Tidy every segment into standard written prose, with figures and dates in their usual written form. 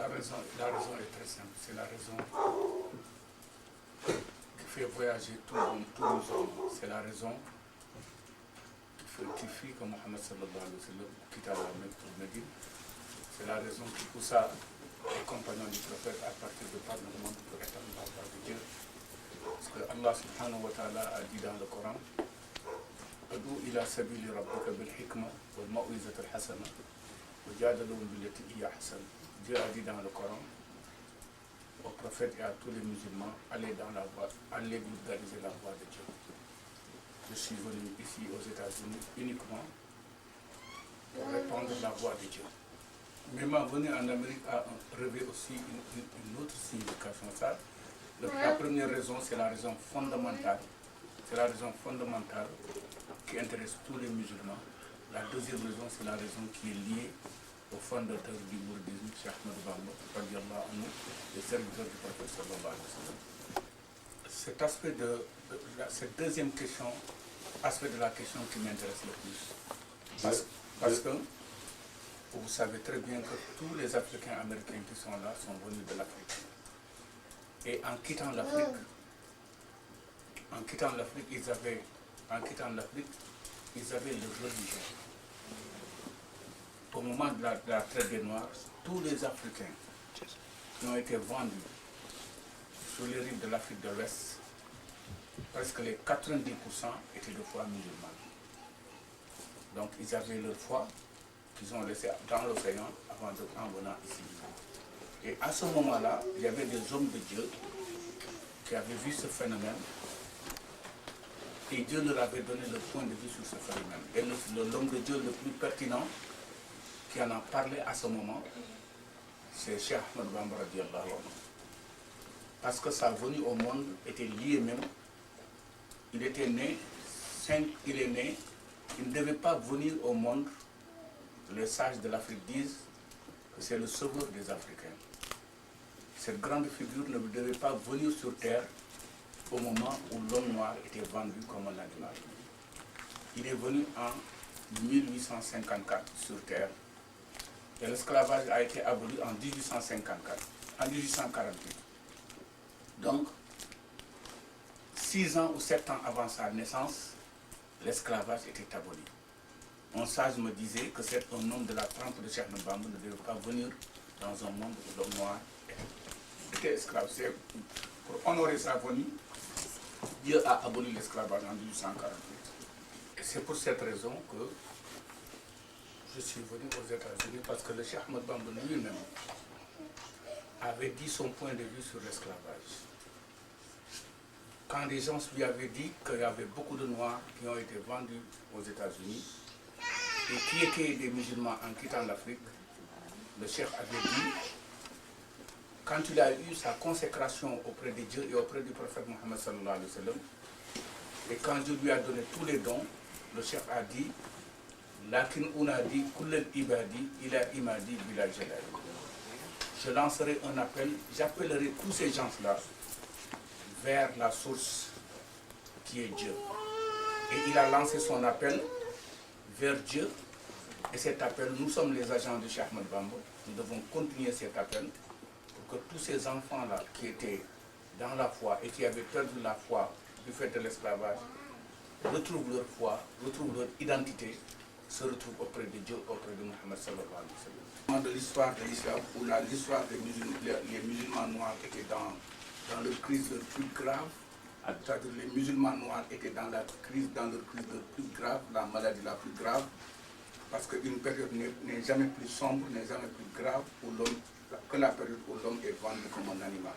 la raison est très simple. C'est la raison qui fait voyager tous les hommes. C'est la raison qui fit que Mohammed sallallahu alayhi wa sallam quitta la Mecque pour Médine. C'est la raison qui poussa les compagnons du prophète à partir de par le monde pour étendre la voie de Dieu. Parce que Allah subhanahu wa ta'ala a dit dans le Coran: Adu ila sabili rabbika bil hikma wal mau'izat al hasana wa jadalhum billati hiya hasan. Dieu a dit dans le Coran au prophète et à tous les musulmans: allez dans la voie, allez vulgariser la voie de Dieu. Je suis venu ici aux États-Unis uniquement pour répandre la voie de Dieu. Mais ma venue en Amérique a revêt aussi une autre signification. Ça, la première raison, c'est la raison fondamentale. C'est la raison fondamentale qui intéresse tous les musulmans. La deuxième raison, c'est la raison qui est liée au fondateur du mouridisme, Cheikh Ahmed Bamba, radiallahu anhu, le serviteur du prophète sallallahu alayhi wa sallam. Cet aspect cette deuxième question, aspect de la question qui m'intéresse le plus. Parce que vous savez très bien que tous les Africains américains qui sont là sont venus de l'Afrique. Et en quittant l'Afrique, ils avaient leur religion. Au moment de la traite des Noirs, tous les Africains qui ont été vendus sur les rives de l'Afrique de l'Ouest, presque les 90% étaient de foi musulmane. Donc ils avaient leur foi qu'ils ont laissée dans l'océan en venant ici. Et à ce moment-là, il y avait des hommes de Dieu qui avaient vu ce phénomène et Dieu leur avait donné leur point de vue sur ce phénomène. Et l'homme de Dieu le plus pertinent qui en a parlé à ce moment, c'est Cheikh Ahmed Bamba radiallahu anhu. Parce que sa venue au monde était liée même. Il est né, il ne devait pas venir au monde. Les sages de l'Afrique disent que c'est le sauveur des Africains. Cette grande figure ne devait pas venir sur terre au moment où l'homme noir était vendu comme un animal. Il est venu en 1854 sur terre et l'esclavage a été aboli en 1848. Donc, 6 ans ou 7 ans avant sa naissance, l'esclavage était aboli. Un sage me disait que c'est un homme de la trempe de Cheikh Ahmed Bamba ne devait pas venir dans un monde où l'homme noir était esclave. C'est pour honorer sa venue, Dieu a aboli l'esclavage en 1848. Et c'est pour cette raison que je suis venu aux États-Unis, parce que le Cheikh Ahmed Bamba lui-même avait dit son point de vue sur l'esclavage. Quand les gens lui avaient dit qu'il y avait beaucoup de Noirs qui ont été vendus aux États-Unis et qui étaient des musulmans en quittant l'Afrique, le Cheikh avait dit, quand il a eu sa consécration auprès de Dieu et auprès du prophète Mohammed sallallahu alayhi wa sallam, et quand Dieu lui a donné tous les dons, le Cheikh a dit, Lakin unadi kullal ibadi ila imadi bila jalal. Je lancerai un appel, j'appellerai tous ces gens-là vers la source qui est Dieu. Et il a lancé son appel vers Dieu. Et cet appel, nous sommes les agents de Cheikh Ahmed Bamba. Nous devons continuer cet appel pour que tous ces enfants-là qui étaient dans la foi et qui avaient perdu la foi du fait de l'esclavage retrouvent leur foi, retrouvent leur identité, se retrouvent auprès de Dieu, auprès de Mohammed sallallahu alayhi wa sallam. De l'histoire de l'islam, où l'histoire des les musulmans noirs étaient dans leur crise le plus grave, c'est-à-dire les musulmans noirs étaient dans leur crise le plus grave, la maladie la plus grave, parce qu'une période n'est jamais plus sombre, n'est jamais plus grave pour l'homme que la période où l'homme est vendu comme un animal.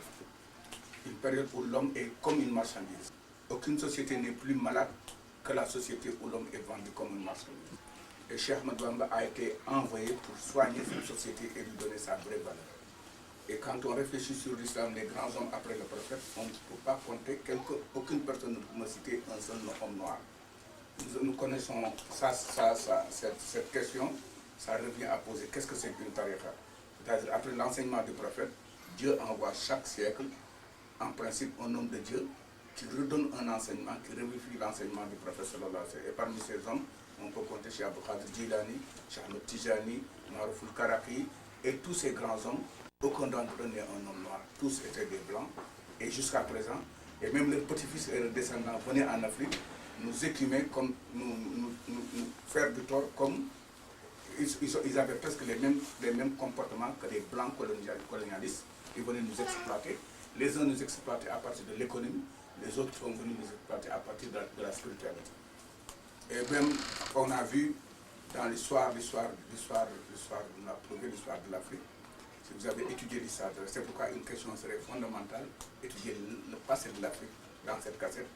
Une période où l'homme est comme une marchandise. Aucune société n'est plus malade que la société où l'homme est vendu comme une marchandise. Et Cheikh Ahmed Bamba a été envoyé pour soigner cette société et lui donner sa vraie valeur. Et quand on réfléchit sur l'islam, les grands hommes après le prophète, on ne peut pas compter aucune personne ne peut me citer un seul homme noir. Nous connaissons cette question, ça revient à poser qu'est-ce que c'est qu'une tariqa. C'est-à-dire après l'enseignement du prophète, Dieu envoie chaque siècle, en principe un homme de Dieu, qui redonne un enseignement, qui revifie l'enseignement du prophète sallallahu alayhi wa sallam. Et parmi ces hommes, on peut compter Cheikh Abdul Qadir Jilani, Cheikh Ahmed Tijani, Marouf al-Karaki, et tous ces grands hommes aucun d'entre eux n'est un homme noir. Tous étaient des blancs. Et jusqu'à présent, et même leurs petits-fils et leurs descendants venaient en Afrique, nous écumer, comme nous faire du tort, comme ils avaient presque les mêmes comportements que les blancs colonialistes. Ils venaient nous exploiter. Les uns nous exploitaient à partir de l'économie, les autres sont venus nous exploiter à partir de la spiritualité. Et même, on a vu dans l'histoire de l'Afrique, si vous avez étudié l'histoire, c'est pourquoi une question serait fondamentale, étudier le passé de l'Afrique dans cette cassette,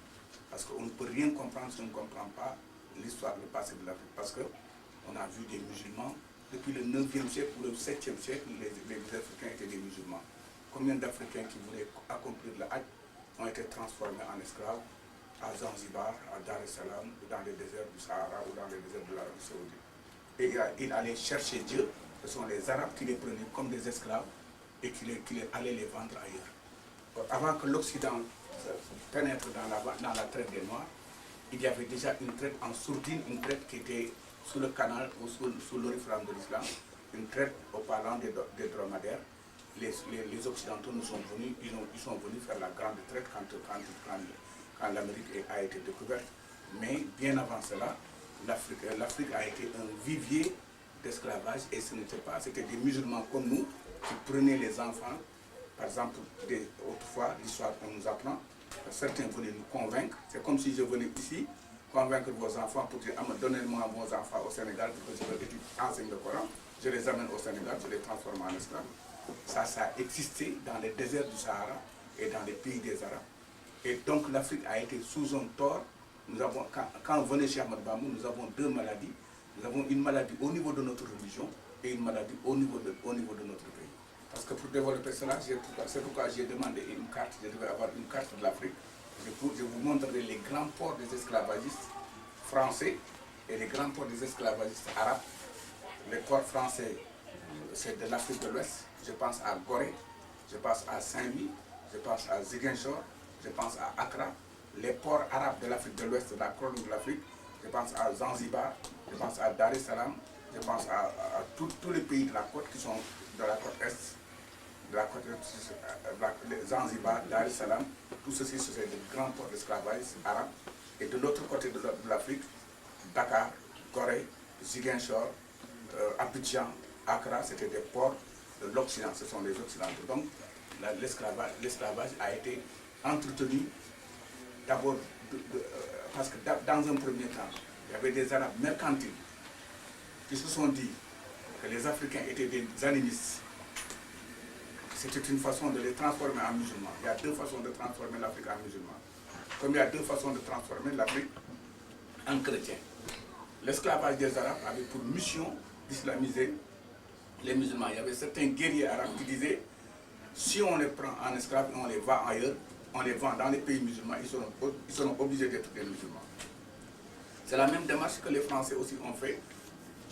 parce qu'on ne peut rien comprendre si on ne comprend pas l'histoire, le passé de l'Afrique, parce qu'on a vu des musulmans, depuis le 9e siècle ou le 7e siècle, les Africains étaient des musulmans. Combien d'Africains qui voulaient accomplir le Hajj ont été transformés en esclaves à Zanzibar, à Dar es Salaam, dans les déserts du Sahara ou dans les déserts de l'Arabie Saoudite. Et ils allaient chercher Dieu, ce sont les Arabes qui les prenaient comme des esclaves et qui allaient les vendre ailleurs. Alors, avant que l'Occident pénètre dans la traite des Noirs, il y avait déjà une traite en sourdine, une traite qui était sous le canal ou sous l'oriflamme de l'islam, une traite au parlant des dromadaires. Les Occidentaux nous sont venus, ils sont venus faire la grande traite quand l'Amérique a été découverte. Mais bien avant cela, l'Afrique a été un vivier d'esclavage et ce n'était pas, c'était des musulmans comme nous qui prenaient les enfants. Par exemple, autrefois, l'histoire qu'on nous apprend, certains venaient nous convaincre. C'est comme si je venais ici convaincre vos enfants pour dire donnez-moi vos enfants au Sénégal pour que je enseigne le Coran. Je les amène au Sénégal, je les transforme en esclaves. Ça a existé dans les déserts du Sahara et dans les pays des Arabes. Et donc l'Afrique a été sous un tort. Nous avons, quand venait Cheikh Ahmadou Bamba, nous avons deux maladies. Nous avons une maladie au niveau de notre religion et une maladie au niveau de notre pays. Parce que pour développer cela, c'est pourquoi j'ai demandé une carte, je devais avoir une carte de l'Afrique. Je vous montrerai les grands ports des esclavagistes français et les grands ports des esclavagistes arabes. Les ports français, c'est de l'Afrique de l'Ouest. Je pense à Gorée, je pense à Saint-Louis, je pense à Ziguinchor, je pense à Accra. Les ports arabes de l'Afrique de l'Ouest, de la Corne de l'Afrique, je pense à Zanzibar, je pense à Dar es Salaam, je pense à tous les pays de la côte qui sont de la côte Est, Zanzibar, Dar es Salaam, tout ceci, ce sont des grands ports d'esclavage arabes. Et de l'autre côté de l'Afrique, Dakar, Gorée, Ziguinchor, Abidjan, Accra, c'était des ports de l'Occident, ce sont les Occidentaux. Donc l'esclavage a été entretenu d'abord parce que dans un premier temps, il y avait des Arabes mercantiles qui se sont dit que les Africains étaient des animistes. C'était une façon de les transformer en musulmans. Il y a deux façons de transformer l'Afrique en musulmans. Comme il y a deux façons de transformer l'Afrique en chrétien. L'esclavage des Arabes avait pour mission d'islamiser les musulmans. Il y avait certains guerriers arabes qui disaient si on les prend en esclaves et on les vend ailleurs, on les vend dans les pays musulmans, ils seront obligés d'être des musulmans. C'est la même démarche que les Français aussi ont fait.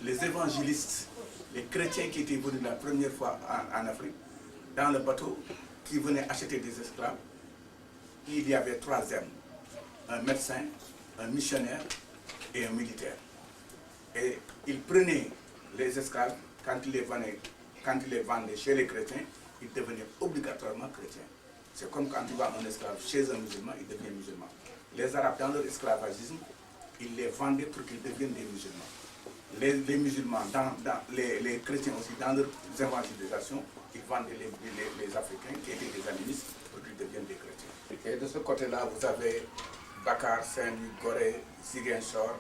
Les évangélistes, les chrétiens qui étaient venus la première fois en Afrique, dans le bateau, qui venaient acheter des esclaves, il y avait trois hommes, un médecin, un missionnaire et un militaire. Et ils prenaient les esclaves, quand ils les vendaient chez les chrétiens, ils devenaient obligatoirement chrétiens. C'est comme quand tu vois un esclave chez un musulman, il devient musulman. Les Arabes, dans leur esclavagisme, ils les vendaient pour qu'ils deviennent des musulmans. Les musulmans, les chrétiens aussi, dans leur évangélisation, ils vendaient les Africains qui étaient des animistes pour qu'ils deviennent des chrétiens. Et de ce côté-là, vous avez Dakar, Saint-Louis, Gorée, Ziguinchor,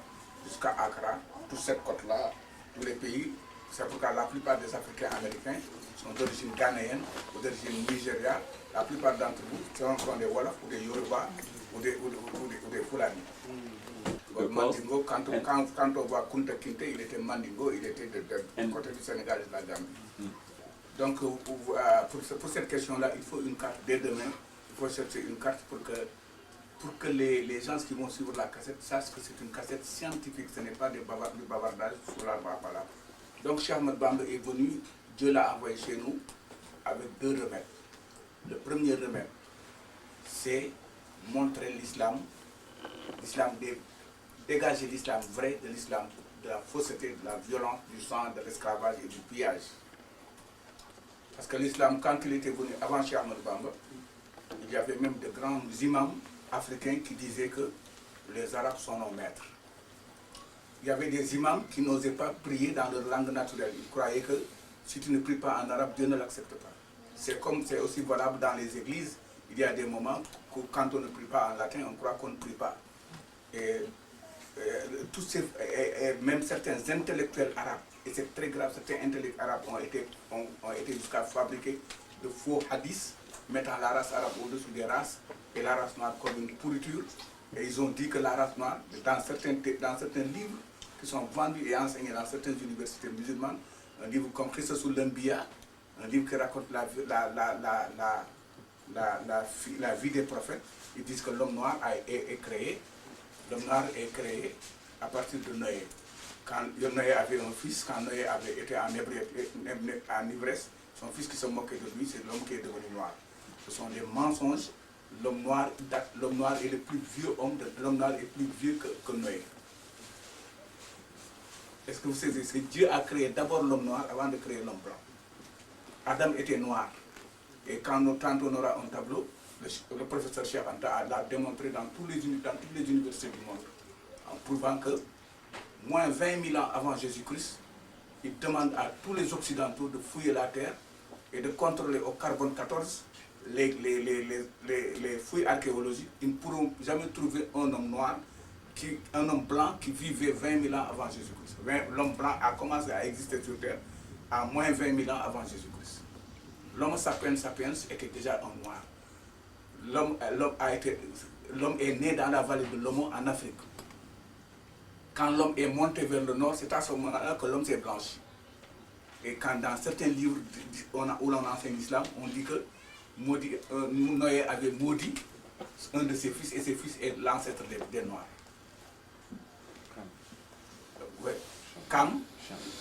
jusqu'à Accra, toute cette côte-là, tous les pays. C'est pourquoi la plupart des Africains américains sont d'origine ghanéenne ou d'origine nigériane. La plupart d'entre vous sont des Wolofs ou des Yoruba ou des Fulani. Mandingo, quand on voit Kunta Kinte, il était Mandingo, il était du côté du Sénégal et de la Gambie. Donc pour cette question-là, il faut une carte dès demain. Il faut chercher une carte pour que les gens qui vont suivre la cassette sachent que c'est une cassette scientifique, ce n'est pas du bavardage sur l'arbre à palabre. Donc Cheikh Ahmadou Bamba est venu, Dieu l'a envoyé chez nous avec deux remèdes. Le premier remède, c'est montrer l'islam, dégager l'islam vrai de l'islam, de la fausseté, de la violence, du sang, de l'esclavage et du pillage. Parce que l'islam, quand il était venu avant Cheikh Ahmadou Bamba, il y avait même de grands imams africains qui disaient que les Arabes sont nos maîtres. Il y avait des imams qui n'osaient pas prier dans leur langue naturelle. Ils croyaient que si tu ne pries pas en arabe, Dieu ne l'accepte pas. C'est aussi valable dans les églises. Il y a des moments où quand on ne prie pas en latin, on croit qu'on ne prie pas. Et même certains intellectuels arabes, et c'est très grave, certains intellectuels arabes ont été jusqu'à fabriquer de faux hadiths, mettant la race arabe au-dessus des races, et la race noire comme une pourriture. Et ils ont dit que la race noire, dans certains livres qui sont vendus et enseignés dans certaines universités musulmanes, un livre comme Qissasul Anbiya, un livre qui raconte la vie des prophètes, ils disent que l'homme noir est créé. L'homme noir est créé à partir de Noé. Quand Noé avait un fils, quand Noé avait été en ivresse, son fils qui se moquait de lui, c'est l'homme qui est devenu noir. Ce sont des mensonges. L'homme noir est le plus vieux homme, l'homme noir est plus vieux que Noé. Est-ce que vous savez, c'est Dieu a créé d'abord l'homme noir avant de créer l'homme blanc. Adam était noir. Et quand on aura un tableau, le professeur Cheikh Anta l'a démontré dans toutes les universités du monde, en prouvant que moins 20 000 ans avant Jésus-Christ, il demande à tous les Occidentaux de fouiller la terre et de contrôler au carbone 14 les fouilles archéologiques. Ils ne pourront jamais trouver un homme noir, un homme blanc qui vivait 20 000 ans avant Jésus-Christ. L'homme blanc a commencé à exister sur terre à moins 20 000 ans avant Jésus-Christ. L'homme sapiens était déjà un noir. L'homme est né dans la vallée de l'Omo en Afrique. Quand l'homme est monté vers le nord, c'est à ce moment-là que l'homme s'est blanchi. Et quand dans certains livres où l'on enseigne l'islam, on dit que Noé avait maudit un de ses fils, et ses fils est l'ancêtre des Noirs. Ouais. Cam,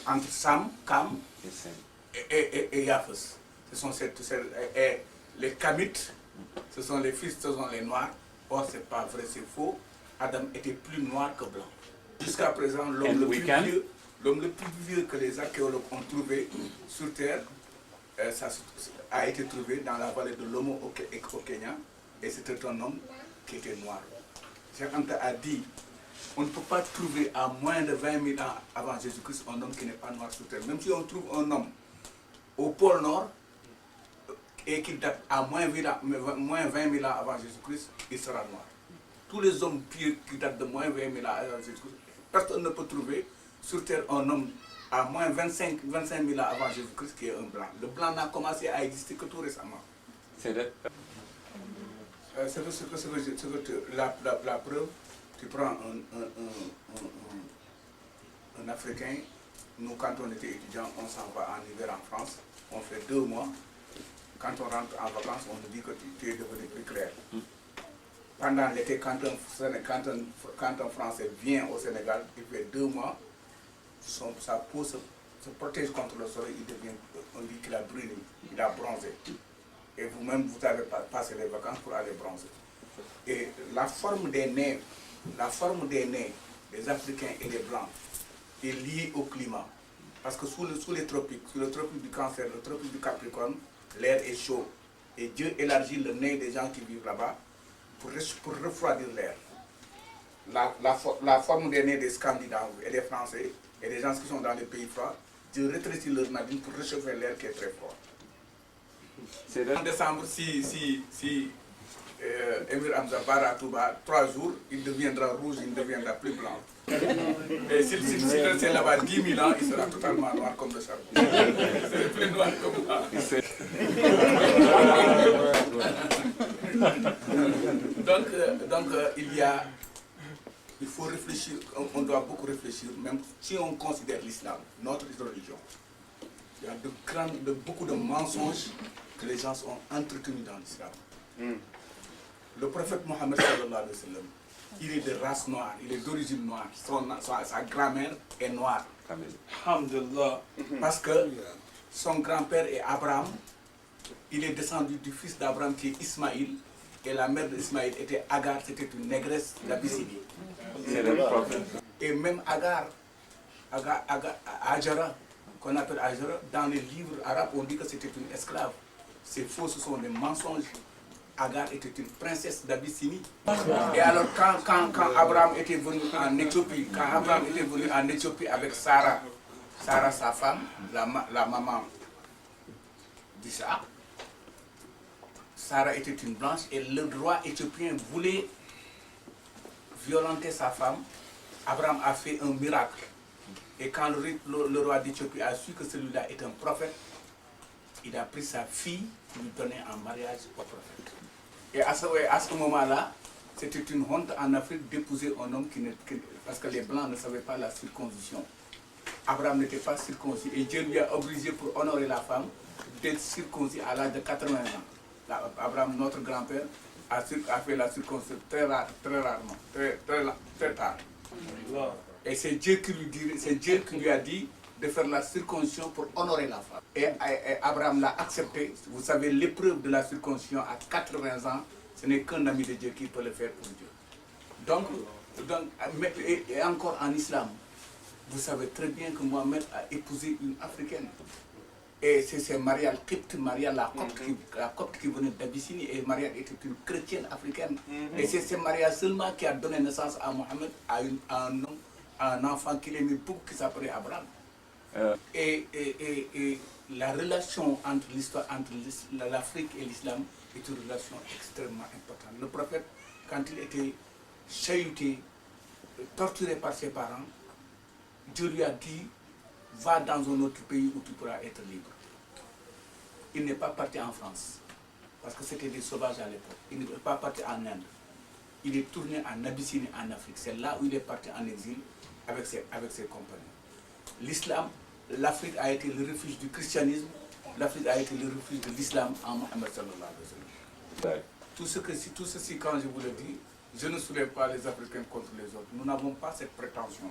entre Sam, Cam et Japhès. Ce sont les Kamites, ce sont les fils, ce sont les Noirs. Or, ce n'est pas vrai, c'est faux. Adam était plus noir que blanc. Jusqu'à présent, l'homme le plus vieux que les archéologues ont trouvé sur Terre, ça a été trouvé dans la vallée de l'Omo au Kenya, et c'était un homme qui était noir. Cheikh Anta a dit, on ne peut pas trouver à moins de 20 000 ans avant Jésus-Christ un homme qui n'est pas noir sur Terre. Même si on trouve un homme au pôle Nord, et qui date à moins 20 000 ans avant Jésus-Christ, il sera noir. Tous les hommes pieux qui datent de moins 20 000 ans avant Jésus-Christ, personne ne peut trouver sur Terre un homme à moins 25 000 ans avant Jésus-Christ qui est un blanc. Le blanc n'a commencé à exister que tout récemment. C'est la preuve. Tu prends un Africain, nous quand on était étudiants, on s'en va en hiver en France, on fait 2 mois. Quand on rentre en vacances, on nous dit que tu es devenu plus clair. Pendant l'été, quand un Français vient au Sénégal, il fait 2 mois, sa peau se protège contre le soleil, on dit qu'il a brûlé, il a bronzé. Et vous-même, vous avez passé les vacances pour aller bronzer. Et la forme des nez des Africains et des Blancs est liée au climat. Parce que sous les tropiques, sous le tropique du Cancer, le tropique du Capricorne, l'air est chaud. Et Dieu élargit le nez des gens qui vivent là-bas pour refroidir l'air. La forme des nez des Scandinaves et des Français et des gens qui sont dans les pays froids, Dieu rétrécit leur narine pour réchauffer l'air qui est très froid. En décembre, si Emir Hamza part à Touba, 3 jours, il deviendra rouge, il ne deviendra plus blanc. Et s'il reste là-bas 10 000 ans, il sera totalement noir comme le charbon. C'est plus noir comme moi. Donc il faut réfléchir, on doit beaucoup réfléchir, même si on considère l'islam, notre religion. Il y a beaucoup de mensonges que les gens ont entretenus dans l'islam. Le prophète Mohammed sallallahu alayhi wa sallam, il est de race noire, il est d'origine noire. Sa grand-mère est noire. Alhamdulillah. Parce que son grand-père est Abraham, il est descendu du fils d'Abraham qui est Ismaïl, et la mère d'Ismaïl était Agar, c'était une négresse d'Abyssinie. Et même Agar, Ajara, qu'on appelle Hajara, dans les livres arabes, on dit que c'était une esclave. C'est faux, ce sont des mensonges. Agar était une princesse d'Abyssinie. Et alors quand Abraham était venu en Éthiopie, avec Sarah, sa femme, la maman d'Isaac, Sarah était une blanche et le roi éthiopien voulait violenter sa femme. Abraham a fait un miracle. Et quand le roi d'Éthiopie a su que celui-là est un prophète, il a pris sa fille pour lui donner en mariage au prophète. Et à ce moment-là, c'était une honte en Afrique d'épouser un homme parce que les Blancs ne savaient pas la circoncision. Abraham n'était pas circoncis et Dieu lui a obligé pour honorer la femme d'être circoncis à l'âge de 80 ans. Abraham, notre grand-père, a fait la circoncision très rarement, très tard. Et c'est Dieu qui lui a dit de faire la circoncision pour honorer la femme. Et Abraham l'a accepté. Vous savez, l'épreuve de la circoncision à 80 ans, ce n'est qu'un ami de Dieu qui peut le faire pour Dieu. Donc et encore en islam, vous savez très bien que Mohamed a épousé une africaine. Et c'est Mariam Kipte, Mariam la copte qui venait d'Abyssinie, et Mariam était une chrétienne africaine. Et c'est Mariam seulement qui a donné naissance à Mohamed, à un enfant qu'il aimait beaucoup, qui s'appelait Abraham. Et la relation entre l'Afrique et l'islam est une relation extrêmement importante. Le prophète, quand il était chahuté, torturé par ses parents, Dieu lui a dit, va dans un autre pays où tu pourras être libre. Il n'est pas parti en France, parce que c'était des sauvages à l'époque. Il n'est pas parti en Inde. Il est tourné en Abyssinie, en Afrique. C'est là où il est parti en exil avec ses compagnons. L'islam, l'Afrique a été le refuge du christianisme, l'Afrique a été le refuge de l'islam en Mohammed sallallahu alayhi wa sallam. Tout ceci, quand je vous le dis, je ne soulève pas les Africains contre les autres. Nous n'avons pas cette prétention.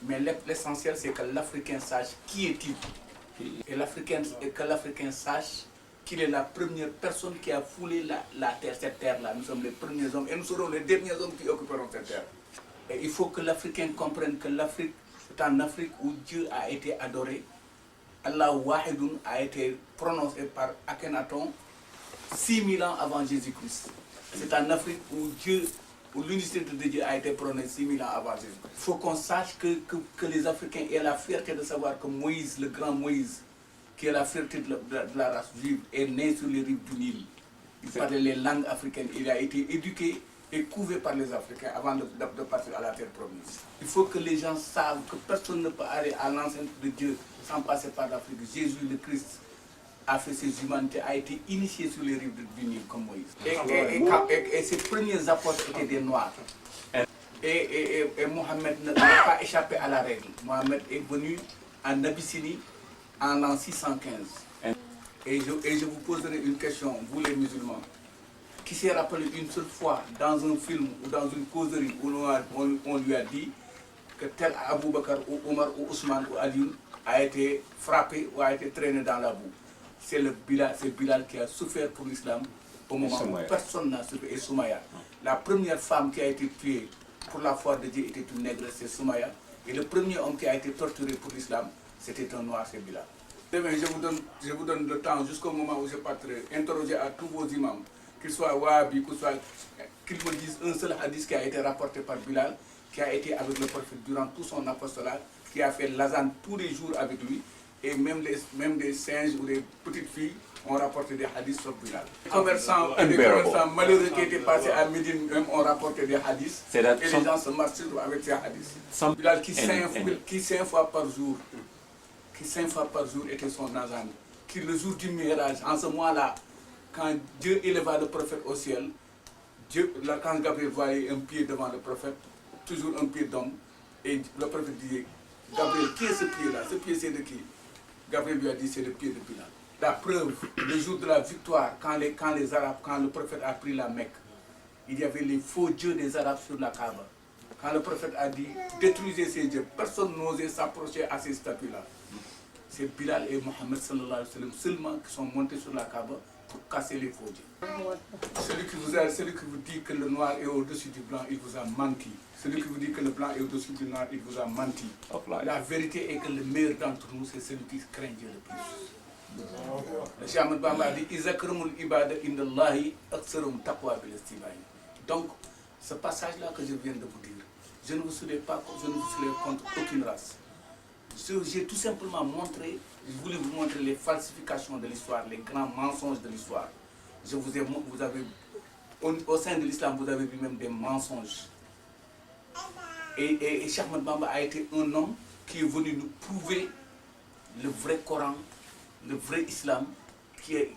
Mais l'essentiel, c'est que l'Africain sache qui est-il. Et que l'Africain sache qu'il est la première personne qui a foulé la terre, cette terre-là. Nous sommes les premiers hommes et nous serons les derniers hommes qui occuperont cette terre. Et il faut que l'Africain comprenne que l'Afrique, c'est en Afrique où Dieu a été adoré. Allah Wahidoun a été prononcé par Akhenaton 6000 ans avant Jésus-Christ. C'est en Afrique où l'unicité de Dieu a été prononcée 6000 ans avant Jésus-Christ. Il faut qu'on sache que les Africains aient la fierté de savoir que Moïse, le grand Moïse, qui est la fierté de la race juive, est né sur les rives du Nil. Il parlait les langues africaines. Il a été éduqué et couvé par les Africains avant de partir à la terre promise. Il faut que les gens savent que personne ne peut aller à l'enceinte de Dieu sans passer par l'Afrique. Jésus le Christ a fait ses humanités, a été initié sur les rives du Nil comme Moïse. Et ses premiers apôtres étaient des Noirs. Et Mohamed n'a pas échappé à la règle. Mohamed est venu en Abyssinie en l'an 615. Et je vous poserai une question, vous les musulmans. Qui s'est rappelé une seule fois dans un film ou dans une causerie où on lui a dit que tel Abou Bakr ou Omar ou Ousmane ou Ali a été frappé ou a été traîné dans la boue. C'est Bilal qui a souffert pour l'islam au moment où personne n'a souffert. Et Soumaya. La première femme qui a été tuée pour la foi de Dieu était une nègre, c'est Soumaya. Et le premier homme qui a été torturé pour l'islam, c'était un noir, c'est Bilal. Demain, je vous donne le temps jusqu'au moment où je partirai interroger à tous vos imams, qu'ils soient wahhabis, qu'ils me disent un seul hadith qui a été rapporté par Bilal, qui a été avec le prophète durant tout son apostolat, qui a fait l'azan tous les jours avec lui, et même des singes ou des petites filles ont rapporté des hadiths sur Bilal. Les commerçants malheureux qui étaient passés à Médine même ont rapporté des hadiths, et les gens se masturbent avec ces hadiths. Bilal qui 5 fois par jour, était son azan, qui le jour du Mi'raj, en ce mois-là, quand Dieu éleva le prophète au ciel, quand Gabriel voyait un pied devant le prophète, toujours un pied d'homme, et le prophète disait, Gabriel, qui est ce pied-là? Ce pied c'est de qui? Gabriel lui a dit, c'est le pied de Bilal. La preuve, le jour de la victoire, quand le prophète a pris la Mecque, il y avait les faux dieux des Arabes sur la Kaaba. Quand le prophète a dit, détruisez ces dieux, personne n'osait s'approcher à ces statues-là. C'est Bilal et Mohammed sallallahu alayhi wa sallam seulement qui sont montés sur la Kaaba pour casser les faux dieux. Celui qui vous dit que le noir est au-dessus du blanc, il vous a menti. Celui qui vous dit que le blanc est au-dessus du noir, il vous a menti. La vérité est que le meilleur d'entre nous, c'est celui qui craint Dieu le plus. Le Cheikh Ahmadou Bamba dit Izakramul ibada indallahi aktsarum taqwa bil istibahi. Donc, ce passage-là que je viens de vous dire, je ne vous soulève pas, je ne vous soulève contre aucune race. J'ai tout simplement montré, je voulais vous montrer les falsifications de l'histoire, les grands mensonges de l'histoire. Au sein de l'islam, vous avez vu même des mensonges. Et Cheikh Ahmadou Bamba a été un homme qui est venu nous prouver le vrai Coran, le vrai islam, qui est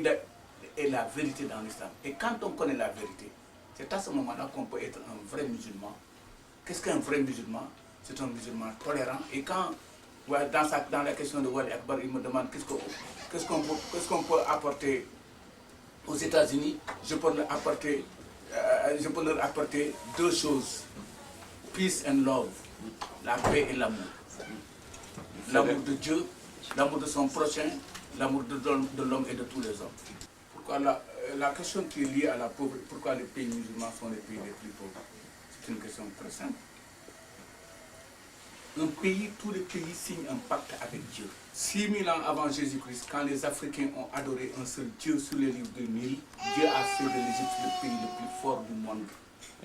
la vérité dans l'islam. Et quand on connaît la vérité, c'est à ce moment-là qu'on peut être un vrai musulman. Qu'est-ce qu'un vrai musulman? C'est un musulman tolérant. Et quand, dans la question de Wali Akbar, il me demande qu'est-ce qu'on peut apporter aux États-Unis, je peux leur apporter deux choses. Peace and love, la paix et l'amour. L'amour de Dieu, l'amour de son prochain, l'amour de l'homme et de tous les hommes. Pourquoi la question qui est liée à la pauvreté, pourquoi les pays musulmans sont les pays les plus pauvres? C'est une question très simple. Tous les pays signent un pacte avec Dieu. 6000 ans avant Jésus-Christ, quand les Africains ont adoré un seul Dieu sur les rives du Nil, Dieu a fait de l'Égypte le pays le plus fort du monde.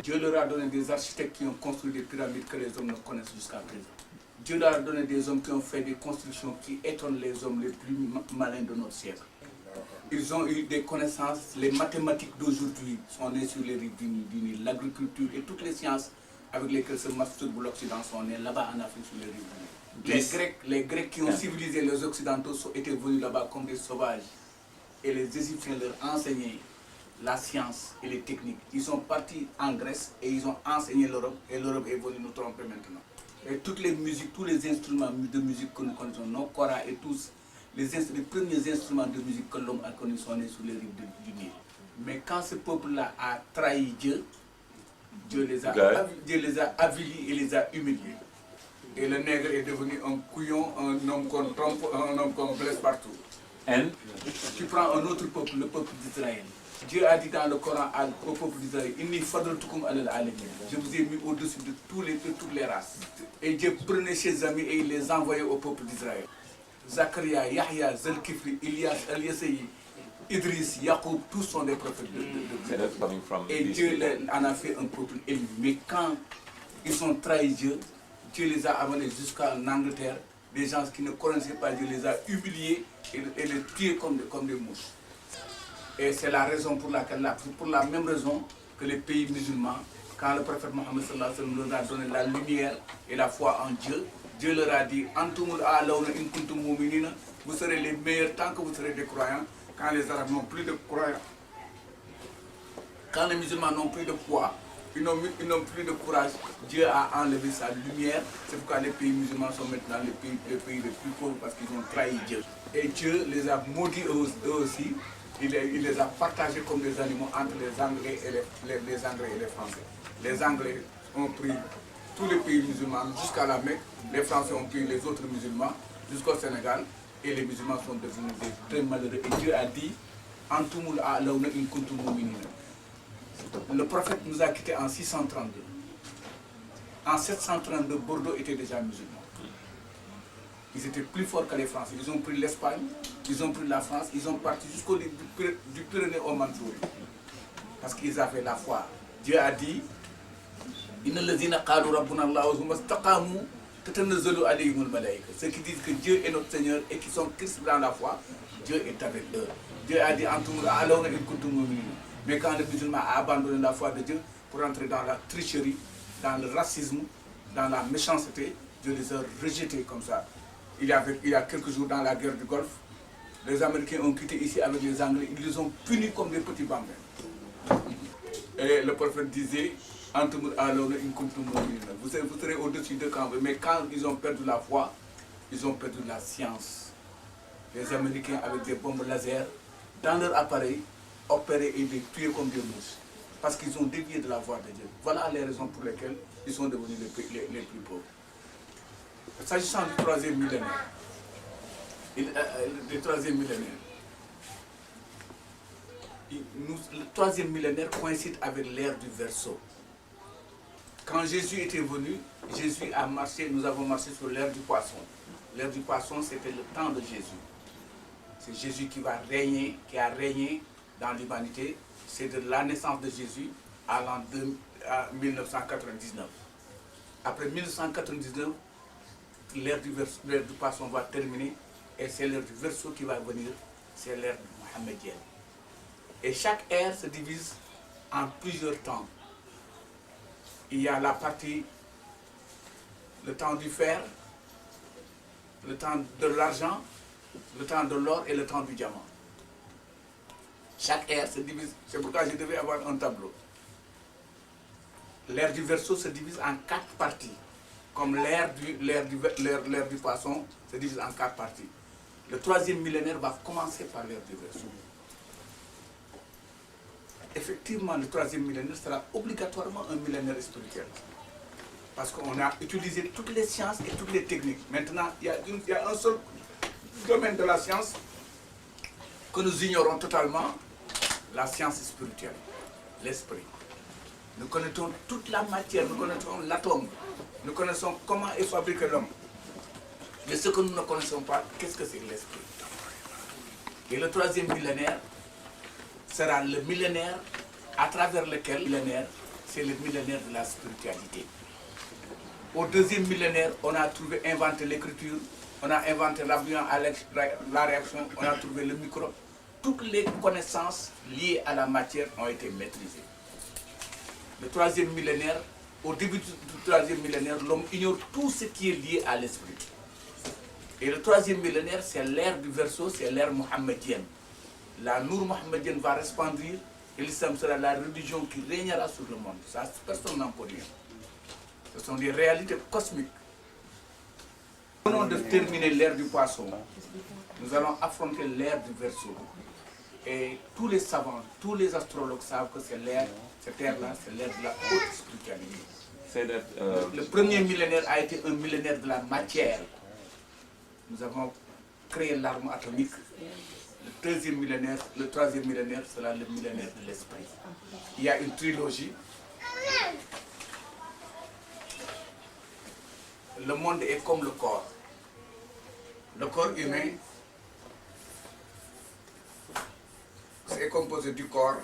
Dieu leur a donné des architectes qui ont construit des pyramides que les hommes ne connaissent jusqu'à présent. Dieu leur a donné des hommes qui ont fait des constructions qui étonnent les hommes les plus malins de notre siècle. Ils ont eu des connaissances, les mathématiques d'aujourd'hui sont nées sur les rives du Nil, l'agriculture et toutes les sciences avec lesquelles se masturbe l'Occident sont nés là-bas en Afrique sur les rives du Nil. Les Grecs qui ont civilisé les Occidentaux étaient venus là-bas comme des sauvages. Et les Égyptiens leur enseignaient la science et les techniques. Ils sont partis en Grèce et ils ont enseigné l'Europe et l'Europe est venue nous tromper maintenant. Et toutes les musiques, tous les instruments de musique que nous connaissons, nos koras et tous, les premiers instruments de musique que l'homme a connus sont nés sur les rives du Nil. Mais quand ce peuple-là a trahi Dieu, Dieu les a avilis et les a humiliés. Et le nègre est devenu un couillon, un homme qu'on trompe, un homme qu'on blesse partout. Tu prends un autre peuple, le peuple d'Israël. Dieu a dit dans le Coran au peuple d'Israël, je vous ai mis au-dessus de toutes les races. Et Dieu prenait ses amis et il les envoyait au peuple d'Israël. Zacharia, Yahya, Zelkifli, Ilias, Eliasei, Idriss, Yacoub, tous sont des prophètes de Dieu. Et Dieu en a fait un peuple élu. Mais quand ils ont trahi Dieu, Dieu les a amenés jusqu'en Angleterre. Des gens qui ne connaissaient pas Dieu les a humiliés et les tués comme des mouches. Et c'est la raison pour la même raison que les pays musulmans, quand le prophète Mohammed sallallahu alayhi wa sallam leur a donné la lumière et la foi en Dieu, Dieu leur a dit vous serez les meilleurs tant que vous serez des croyants. Quand les Arabes n'ont plus de croyants, quand les musulmans n'ont plus de foi, ils n'ont plus de courage, Dieu a enlevé sa lumière. C'est pourquoi les pays musulmans sont maintenant les pays les plus pauvres parce qu'ils ont trahi Dieu. Et Dieu les a maudits eux aussi. Il les a partagés comme des animaux entre les Anglais et les Anglais et les Français. Les Anglais ont pris tous les pays musulmans jusqu'à la Mecque. Les Français ont pris les autres musulmans jusqu'au Sénégal. Et les musulmans sont devenus très malheureux. Et Dieu a dit le prophète nous a quittés en 632. En 732, Bordeaux était déjà musulman. Ils étaient plus forts que les Français. Ils ont pris l'Espagne, ils ont pris la France, ils ont parti jusqu'au du Pyrénées au Mandchourie. Parce qu'ils avaient la foi. Dieu a dit ceux qui disent que Dieu est notre Seigneur et qui sont Christ dans la foi, Dieu est avec eux. Dieu a dit mais quand le musulman a abandonné la foi de Dieu pour entrer dans la tricherie, dans le racisme, dans la méchanceté, Dieu les a rejetés comme ça. Il y a quelques jours dans la guerre du Golfe, les Américains ont quitté ici avec les Anglais, ils les ont punis comme des petits bambins. Et le prophète disait, vous serez au-dessus de quand, mais quand ils ont perdu la foi, ils ont perdu la science. Les Américains avec des bombes laser, dans leur appareil, opéraient et les tuaient comme des mouches. Parce qu'ils ont dévié de la voie de Dieu. Voilà les raisons pour lesquelles ils sont devenus les plus pauvres. S'agissant du troisième millénaire, le troisième millénaire coïncide avec l'ère du Verseau. Quand Jésus était venu, Jésus a marché, nous avons marché sur l'ère du Poisson. L'ère du Poisson, c'était le temps de Jésus. C'est Jésus qui va régner, qui a régné dans l'humanité. C'est de la naissance de Jésus à l'an 1999. Après 1999, l'ère du Poisson va terminer et c'est l'ère du Verseau qui va venir, c'est l'ère mohammedienne. Et chaque ère se divise en plusieurs temps. Il y a la partie, le temps du fer, le temps de l'argent, le temps de l'or et le temps du diamant. Chaque ère se divise, c'est pourquoi je devais avoir un tableau. L'ère du Verseau se divise en 4 parties, comme l'ère du Poisson se divise en 4 parties. Le troisième millénaire va commencer par l'ère du Verseau. Effectivement, le troisième millénaire sera obligatoirement un millénaire spirituel. Parce qu'on a utilisé toutes les sciences et toutes les techniques. Maintenant, il y a un seul domaine de la science que nous ignorons totalement, la science spirituelle, l'esprit. Nous connaissons toute la matière, nous connaissons l'atome, nous connaissons comment est fabriqué l'homme. Mais ce que nous ne connaissons pas, qu'est-ce que c'est que l'esprit? Et le troisième millénaire sera le millénaire à travers lequel c'est le millénaire de la spiritualité. Au deuxième millénaire, on a inventé l'écriture, on a inventé l'avion à la réaction, on a trouvé le micro. Toutes les connaissances liées à la matière ont été maîtrisées. Le troisième millénaire, au début du troisième millénaire, l'homme ignore tout ce qui est lié à l'esprit. Et le troisième millénaire, c'est l'ère du Verseau, c'est l'ère mohammedienne. La Nour mohammedienne va resplendir et l'islam sera la religion qui régnera sur le monde. Ça, personne n'en peut rien. Ce sont des réalités cosmiques. Avant de terminer l'ère du Poisson, nous allons affronter l'ère du Verseau. Et tous les savants, tous les astrologues savent que cette ère-là, c'est l'ère de la haute spiritualité. Le premier millénaire a été un millénaire de la matière. Nous avons créé l'arme atomique. Le troisième millénaire sera le millénaire de l'esprit. Il y a une trilogie. Le monde est comme le corps. Le corps humain, c'est composé du corps,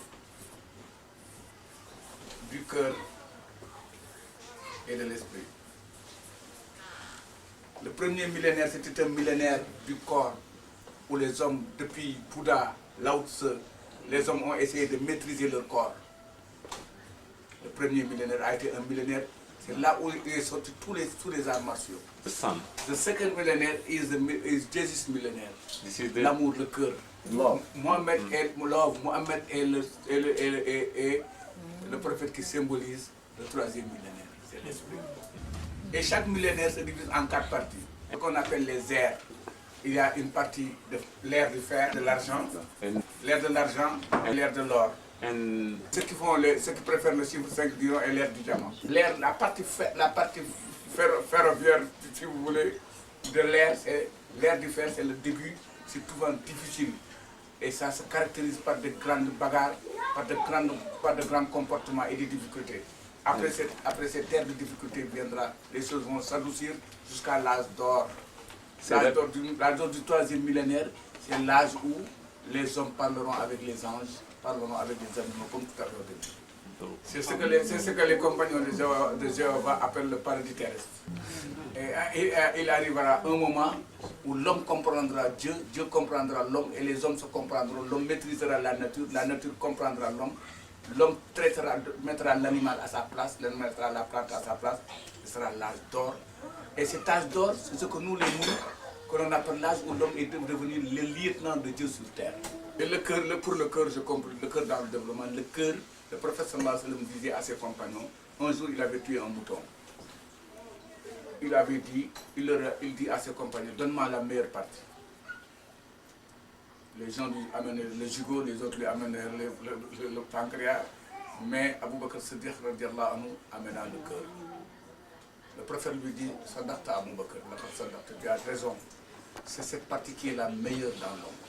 du cœur et de l'esprit. Le premier millénaire, c'était un millénaire du corps, où les hommes, depuis Bouddha, Lao Tse, les hommes ont essayé de maîtriser leur corps. Le premier millénaire a été un millénaire, c'est là où il est sorti tous les arts martiaux. The second millennium is Jesus millénaire. L'amour, le cœur. Mohamed est le prophète qui symbolise le troisième millénaire, c'est l'esprit. Et chaque millénaire se divise en 4 parties, ce qu'on appelle les ères. Il y a une partie de l'ère du fer, de l'argent, l'ère de l'argent et l'ère de l'or. Ceux qui préfèrent le chiffre 5 diront est l'ère du diamant. La partie ferroviaire, si vous voulez, de l'ère du fer, c'est le début, c'est souvent difficile. Et ça se caractérise par de grandes bagarres, par de grands comportements et des difficultés. Après cette ère de difficulté viendra, les choses vont s'adoucir jusqu'à l'âge d'or. L'âge d'or du troisième millénaire, c'est l'âge où les hommes parleront avec les anges, parleront avec les animaux, comme tout à l'heure. C'est ce que les compagnons de Jéhovah appellent le paradis terrestre. Et il arrivera un moment où l'homme comprendra Dieu, Dieu comprendra l'homme et les hommes se comprendront. L'homme maîtrisera la nature comprendra l'homme. L'homme mettra l'animal à sa place, l'homme mettra la plante à sa place. Ce sera l'âge d'or. Et cet âge d'or, c'est ce que nous, les moules, que l'on appelle l'âge où l'homme est devenu le lieutenant de Dieu sur terre. Et pour le cœur, je comprends, le cœur dans le développement, le cœur, le prophète sallallahu alayhi wa sallam disait à ses compagnons, un jour il avait tué un mouton. Il dit à ses compagnons, donne-moi la meilleure partie. Les gens lui amenaient le jugot, les autres lui amenaient le pancréas, mais Abu Bakr Siddiq radiallahu anhu amena le cœur. Le prophète lui dit, Sadaqta Abu Bakr, tu as raison. C'est cette partie qui est la meilleure dans l'homme.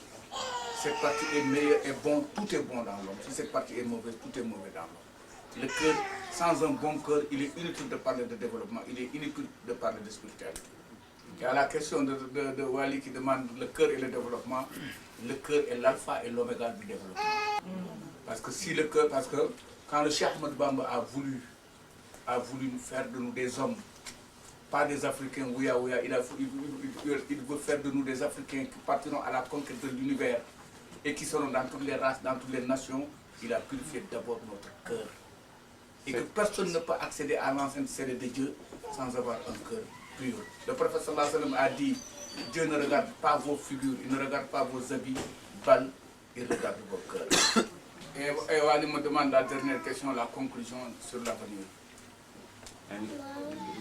cette partie est meilleure, est bon, tout est bon dans l'homme. Si cette partie est mauvaise, tout est mauvais dans l'homme. Le cœur, sans un bon cœur, il est inutile de parler de développement, il est inutile de parler de spiritualité. Et à la question de Wali qui demande le cœur et le développement, le cœur est l'alpha et l'oméga du développement. Parce que si le cœur, parce que quand le Cheikh Ahmadou Bamba a voulu nous faire de nous des hommes, pas des Africains ouya ouya, il veut faire de nous des Africains qui partiront à la conquête de l'univers et qui seront dans toutes les races, dans toutes les nations. Il a purifié d'abord notre cœur. Et que personne ne peut accéder à l'ancienneté de Dieu sans avoir un cœur pur. Le prophète sallallahu alayhi wa sallam a dit, Dieu ne regarde pas vos figures, il ne regarde pas vos habits, bal, il regarde vos cœurs. Et Wali me demande la dernière question, la conclusion sur l'avenir.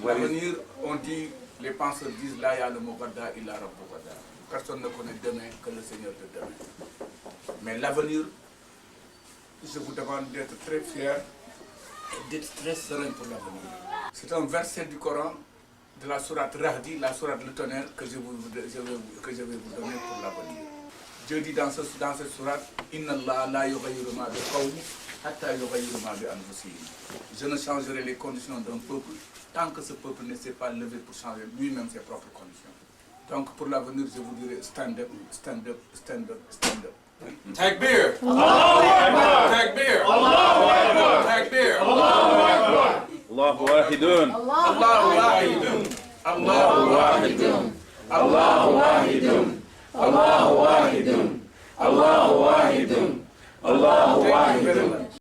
L'avenir, on dit, les penseurs disent, là il y a le Mobada, il y a le Mobada. Personne ne connaît demain que le Seigneur de demain. Mais l'avenir, je vous demande d'être très fier et d'être très serein pour l'avenir. C'est un verset du Coran, de la sourate Rahdi, la sourate le tonnerre, que je vais vous donner pour l'avenir. Dieu dit dans cette sourate, Inna Allah la yughayyiru ma bi qawmin hatta yughayyiru ma bi anfusihim. Je ne changerai les conditions d'un peuple tant que ce peuple ne s'est pas levé pour changer lui-même ses propres conditions. Donc pour l'avenir, je vous dirai stand up, stand up, stand up, stand up. Takbir! Allahu Akbar! Takbir! Allahu Akbar! Takbir! Allahu Akbar! Allahu wahidun! Allahu wahidun! Allahu wahidun! Allahu wahidun! Allahu wahidun! Allahu wahidun! Allahu wahidun!